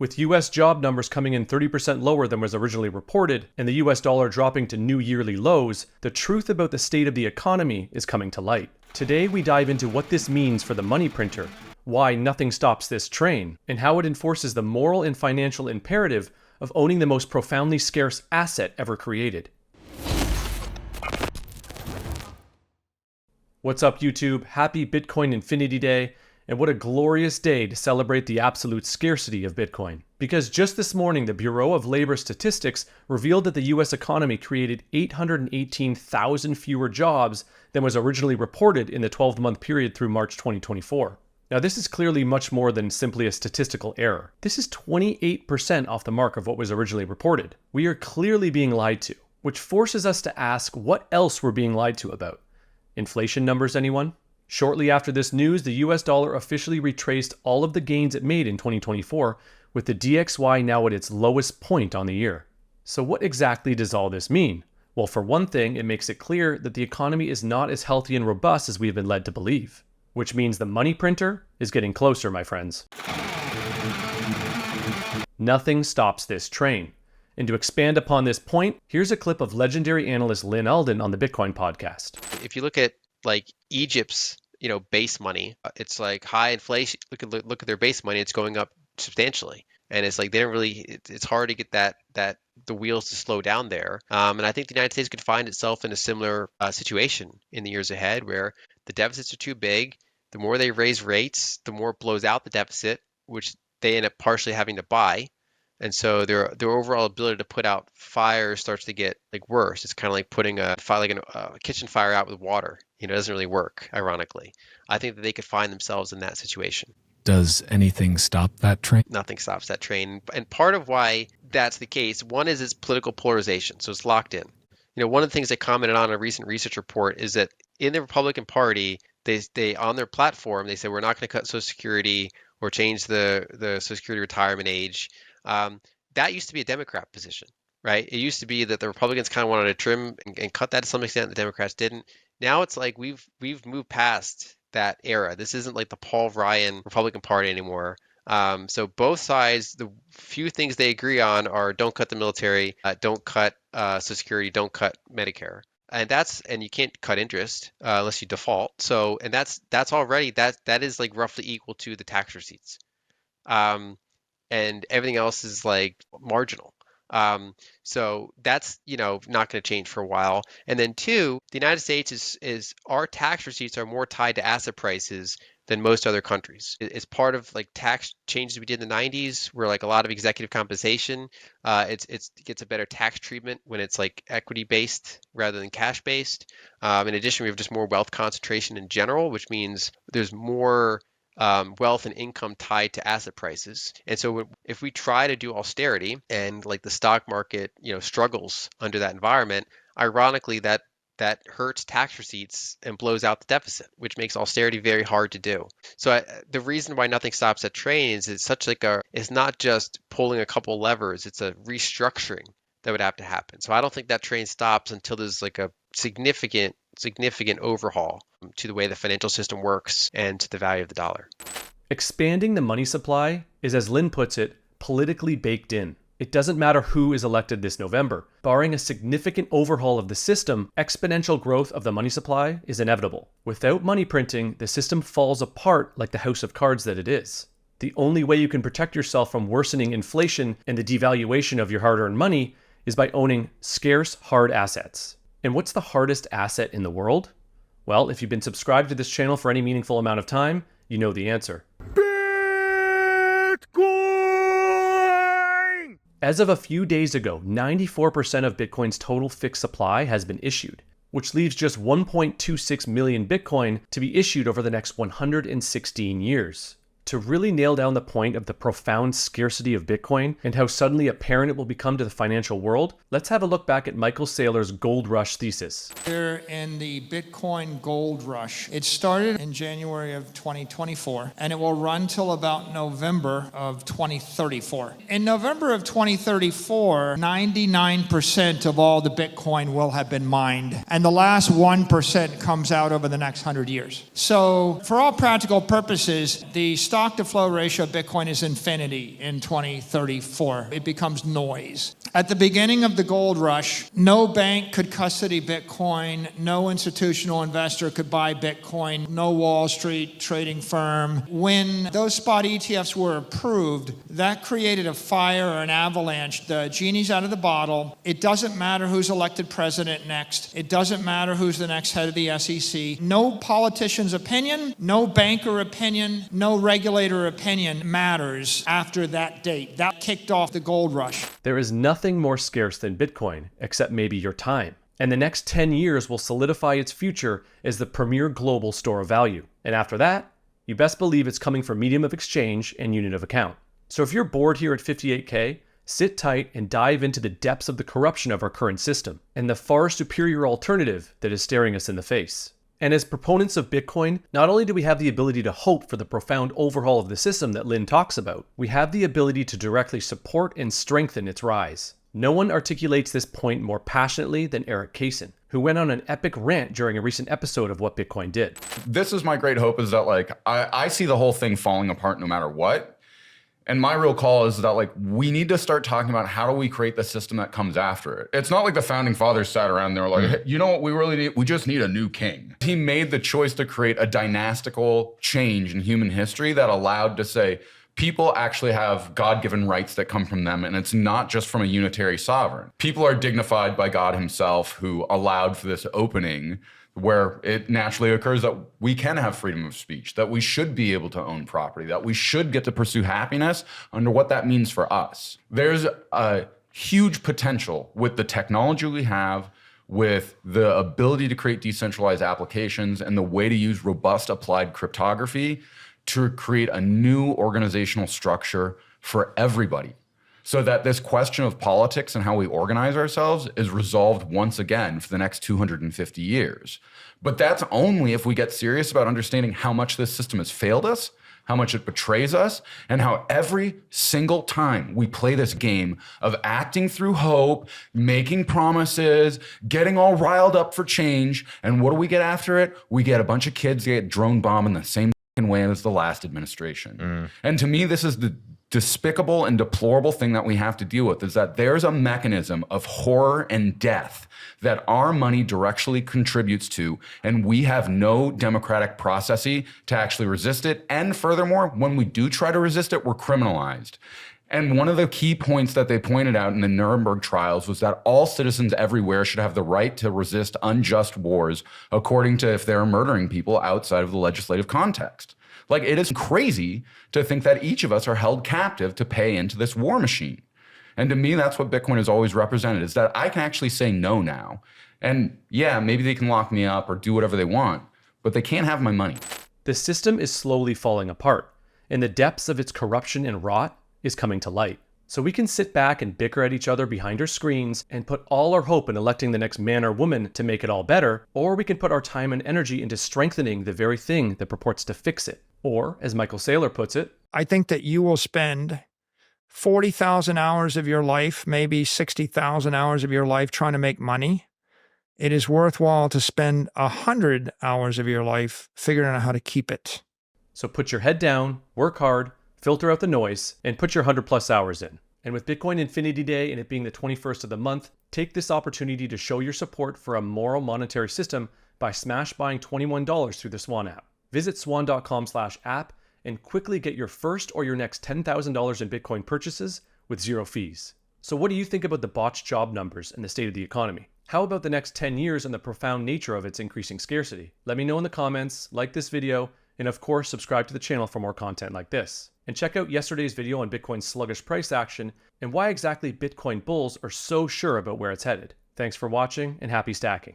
With US job numbers coming in 30% lower than was originally reported, and the US dollar dropping to new yearly lows, the truth about the state of the economy is coming to light. Today we dive into what this means for the money printer, why nothing stops this train, and how it enforces the moral and financial imperative of owning the most profoundly scarce asset ever created. What's up, YouTube? Happy Bitcoin Infinity Day, and what a glorious day to celebrate the absolute scarcity of Bitcoin. Because just this morning, the Bureau of Labor Statistics revealed that the US economy created 818,000 fewer jobs than was originally reported in the 12-month period through March 2024. Now, this is clearly much more than simply a statistical error. This is 28% off the mark of what was originally reported. We are clearly being lied to, which forces us to ask what else we're being lied to about. Inflation numbers, anyone? Shortly after this news, the US dollar officially retraced all of the gains it made in 2024, with the DXY now at its lowest point on the year. So what exactly does all this mean? Well, for one thing, it makes it clear that the economy is not as healthy and robust as we have been led to believe, which means the money printer is getting closer, my friends. Nothing stops this train. And to expand upon this point, here's a clip of legendary analyst Lynn Alden on the Bitcoin podcast. If you look at like Egypt's, base money, it's like high inflation. Look at their base money; it's going up substantially, and it's like they don't really. It's hard to get that the wheels to slow down there. And I think the United States could find itself in a similar situation in the years ahead, where the deficits are too big. The more they raise rates, the more it blows out the deficit, which they end up partially having to buy. And so their overall ability to put out fires starts to get worse. It's kind of like putting a kitchen fire out with water. It doesn't really work, ironically. I think that they could find themselves in that situation. Does anything stop that train? Nothing stops that train. And part of why that's the case, one is its political polarization. So it's locked in. One of the things they commented on a recent research report is that in the Republican Party, they on their platform, they said, we're not going to cut Social Security or change the Social Security retirement age. That used to be a Democrat position, right? It used to be that the Republicans kind of wanted to trim and cut that to some extent. The Democrats didn't. Now it's like we've moved past that era. This isn't like the Paul Ryan Republican Party anymore. So both sides, the few things they agree on are don't cut the military, don't cut Social Security, don't cut Medicare. And you can't cut interest unless you default. So, and that's already, that is like roughly equal to the tax receipts. And everything else is like marginal. So that's, not going to change for a while. And then two, the United States is our tax receipts are more tied to asset prices than most other countries. It's part of like tax changes we did in the 90s, where like a lot of executive compensation, it gets a better tax treatment when it's like equity based rather than cash based. In addition, we have just more wealth concentration in general, which means there's more wealth and income tied to asset prices. And so if we try to do austerity and like the stock market, struggles under that environment, ironically, that hurts tax receipts and blows out the deficit, which makes austerity very hard to do. So the reason why nothing stops at train is it's not just pulling a couple levers, it's a restructuring that would have to happen. So I don't think that train stops until there's like a significant overhaul to the way the financial system works and to the value of the dollar. Expanding the money supply is, as Lynn puts it, politically baked in. It doesn't matter who is elected this November. Barring a significant overhaul of the system, exponential growth of the money supply is inevitable. Without money printing, the system falls apart like the house of cards that it is. The only way you can protect yourself from worsening inflation and the devaluation of your hard-earned money is by owning scarce hard assets. And what's the hardest asset in the world? Well, if you've been subscribed to this channel for any meaningful amount of time, you know the answer. Bitcoin! As of a few days ago, 94% of Bitcoin's total fixed supply has been issued, which leaves just 1.26 million Bitcoin to be issued over the next 116 years. To really nail down the point of the profound scarcity of Bitcoin and how suddenly apparent it will become to the financial world, let's have a look back at Michael Saylor's gold rush thesis. Here in the Bitcoin gold rush. It started in January of 2024, and it will run till about November of 2034. In November of 2034, 99% of all the Bitcoin will have been mined, and the last 1% comes out over the next 100 years. So for all practical purposes, the stock stock to flow ratio of Bitcoin is infinity in 2034. It becomes noise. At the beginning of the gold rush, no bank could custody Bitcoin, no institutional investor could buy Bitcoin, no Wall Street trading firm. When those spot ETFs were approved, that created a fire or an avalanche. The genie's out of the bottle. It doesn't matter who's elected president next. It doesn't matter who's the next head of the SEC. No politician's opinion, no banker opinion, no regulator opinion matters after that date. That kicked off the gold rush. There is nothing more scarce than Bitcoin, except maybe your time. And the next 10 years will solidify its future as the premier global store of value. And after that, you best believe it's coming from medium of exchange and unit of account. So if you're bored here at 58K, sit tight and dive into the depths of the corruption of our current system and the far superior alternative that is staring us in the face. And as proponents of Bitcoin, not only do we have the ability to hope for the profound overhaul of the system that Lynn talks about, we have the ability to directly support and strengthen its rise. No one articulates this point more passionately than Eric Kaysen, who went on an epic rant during a recent episode of What Bitcoin Did. This is my great hope, is that I see the whole thing falling apart no matter what. And my real call is that we need to start talking about how do we create the system that comes after it. It's not like the founding fathers sat around and they were like, hey, you know what we really need? We just need a new king. He made the choice to create a dynastical change in human history that allowed to say, people actually have God-given rights that come from them, and it's not just from a unitary sovereign. People are dignified by God himself, who allowed for this opening where it naturally occurs that we can have freedom of speech, that we should be able to own property, that we should get to pursue happiness under what that means for us. There's a huge potential with the technology we have, with the ability to create decentralized applications and the way to use robust applied cryptography to create a new organizational structure for everybody, so that this question of politics and how we organize ourselves is resolved once again for the next 250 years. But that's only if we get serious about understanding how much this system has failed us, how much it betrays us, and how every single time we play this game of acting through hope, making promises, getting all riled up for change, and what do we get after it? We get a bunch of kids get drone bombed in the same way as the last administration. And to me, this is the despicable and deplorable thing that we have to deal with, is that there's a mechanism of horror and death that our money directly contributes to, and we have no democratic processes to actually resist it. And furthermore, when we do try to resist it, we're criminalized. And one of the key points that they pointed out in the Nuremberg trials was that all citizens everywhere should have the right to resist unjust wars, according to if they're murdering people outside of the legislative context. It is crazy to think that each of us are held captive to pay into this war machine. And to me, that's what Bitcoin has always represented, is that I can actually say no now. And yeah, maybe they can lock me up or do whatever they want, but they can't have my money. The system is slowly falling apart, and the depths of its corruption and rot is coming to light. So we can sit back and bicker at each other behind our screens and put all our hope in electing the next man or woman to make it all better, or we can put our time and energy into strengthening the very thing that purports to fix it. Or, as Michael Saylor puts it, I think that you will spend 40,000 hours of your life, maybe 60,000 hours of your life trying to make money. It is worthwhile to spend 100 hours of your life figuring out how to keep it. So put your head down, work hard, filter out the noise, and put your 100+ hours in. And with Bitcoin Infinity Day and it being the 21st of the month, take this opportunity to show your support for a moral monetary system by smash buying $21 through the Swan app. Visit swan.com/app and quickly get your first or your next $10,000 in Bitcoin purchases with zero fees. So what do you think about the botched job numbers and the state of the economy? How about the next 10 years and the profound nature of its increasing scarcity? Let me know in the comments, like this video, and of course subscribe to the channel for more content like this. And check out yesterday's video on Bitcoin's sluggish price action and why exactly Bitcoin bulls are so sure about where it's headed. Thanks for watching and happy stacking.